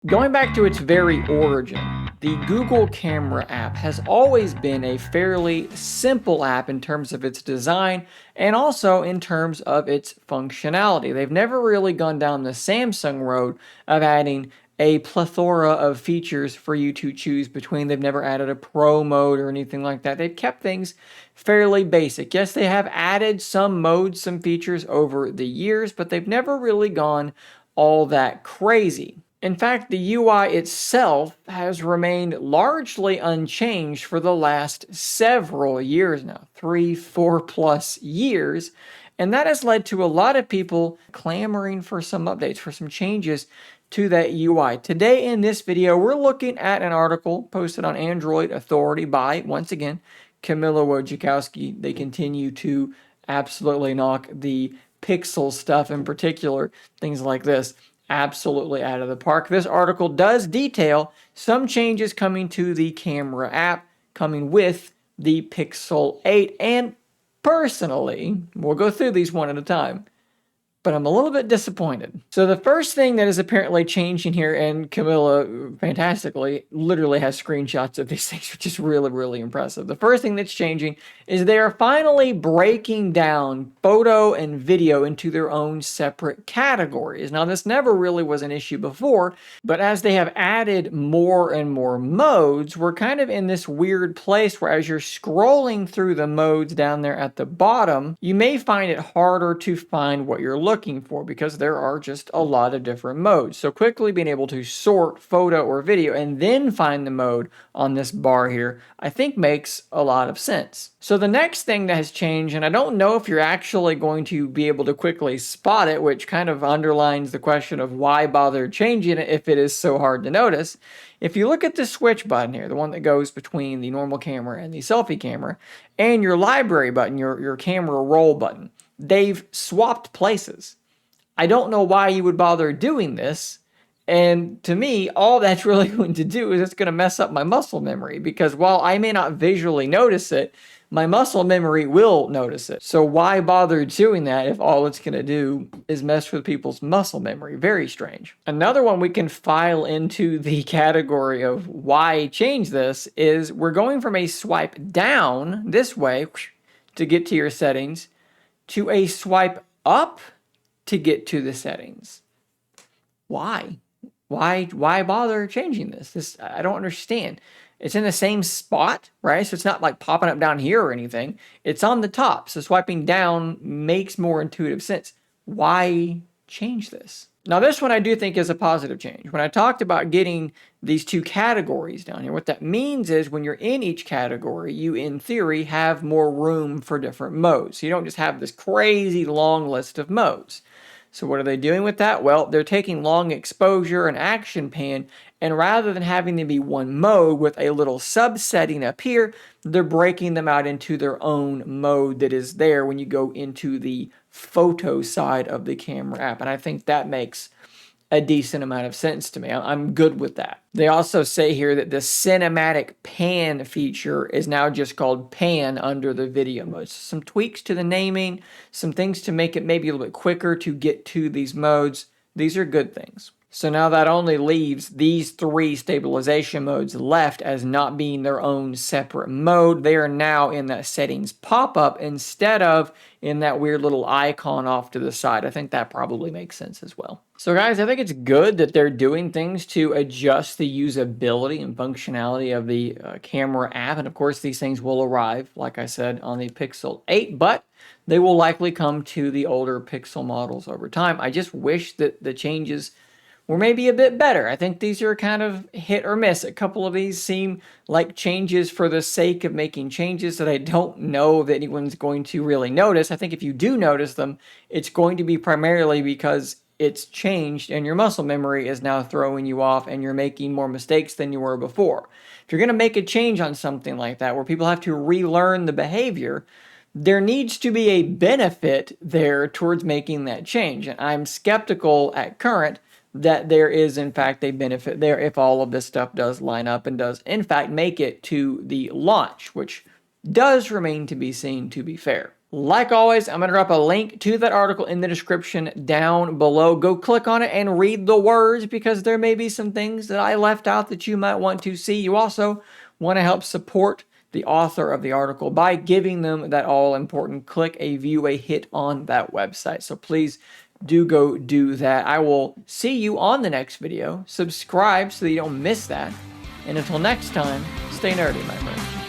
Going back to its very origin, the Google Camera app has always been a fairly simple app in terms of its design and also in terms of its functionality. They've never really gone down the Samsung road of adding a plethora of features for you to choose between. They've never added a pro mode or anything like that. They've kept things fairly basic. Yes, they have added some modes, some features over the years, but they've never really gone all that crazy. In fact, the UI itself has remained largely unchanged for the last several years now, 3, 4+ years. And that has led to a lot of people clamoring for some updates, for some changes to that UI. Today in this video, we're looking at an article posted on Android Authority by, once again, Camilla Wojciechowski. They continue to absolutely knock the Pixel stuff in particular, things like this, absolutely out of the park. This article does detail some changes coming to the camera app, coming with the Pixel 8, and personally, we'll go through these one at a time, but I'm a little bit disappointed. So the first thing that is apparently changing here, and Camilla fantastically literally has screenshots of these things, which is really, really impressive. The first thing that's changing is they are finally breaking down photo and video into their own separate categories. Now, this never really was an issue before, but as they have added more and more modes, we're kind of in this weird place where as you're scrolling through the modes down there at the bottom, you may find it harder to find what you're looking for because there are just a lot of different modes. So quickly being able to sort photo or video and then find the mode on this bar here, I think makes a lot of sense. So the next thing that has changed, and I don't know if you're actually going to be able to quickly spot it, which kind of underlines the question of why bother changing it if it is so hard to notice. If you look at the switch button here, the one that goes between the normal camera and the selfie camera, and your library button, your camera roll button, they've swapped places. I don't know why you would bother doing this. And to me, all that's really going to do is it's going to mess up my muscle memory, because while I may not visually notice it, my muscle memory will notice it. So why bother doing that if all it's going to do is mess with people's muscle memory? Very strange. Another one we can file into the category of why change this is we're going from a swipe down this way to get to your settings to a swipe up to get to the settings. Why? Why bother changing this? I don't understand. It's in the same spot, right? So it's not like popping up down here or anything. It's on the top. So swiping down makes more intuitive sense. Why change this? Now, this one I do think is a positive change. When I talked about getting these two categories down here, what that means is when you're in each category, you, in theory, have more room for different modes. So you don't just have this crazy long list of modes. So what are they doing with that? Well, they're taking long exposure and action pan, and rather than having them be one mode with a little subsetting up here, they're breaking them out into their own mode that is there when you go into the photo side of the camera app. And I think that makes a decent amount of sense to me. I'm good with that. They also say here that the cinematic pan feature is now just called pan under the video mode. So some tweaks to the naming, some things to make it maybe a little bit quicker to get to these modes. These are good things. So now that only leaves these 3 stabilization modes left as not being their own separate mode. They are now in that settings pop-up instead of in that weird little icon off to the side. I think that probably makes sense as well. So guys, I think it's good that they're doing things to adjust the usability and functionality of the camera app. And of course, these things will arrive, like I said, on the Pixel 8, but they will likely come to the older Pixel models over time. I just wish that the changes were maybe a bit better. I think these are kind of hit or miss. A couple of these seem like changes for the sake of making changes that I don't know that anyone's going to really notice. I think if you do notice them, it's going to be primarily because it's changed and your muscle memory is now throwing you off and you're making more mistakes than you were before. If you're going to make a change on something like that where people have to relearn the behavior, there needs to be a benefit there towards making that change. And I'm skeptical at current that there is, in fact, a benefit there if all of this stuff does line up and does, in fact, make it to the launch, which does remain to be seen, to be fair. Like always, I'm going to drop a link to that article in the description down below. Go click on it and read the words because there may be some things that I left out that you might want to see. You also want to help support the author of the article by giving them that all-important click, a view, a hit on that website. So please do go do that. I will see you on the next video. Subscribe so that you don't miss that. And until next time, stay nerdy, my friends.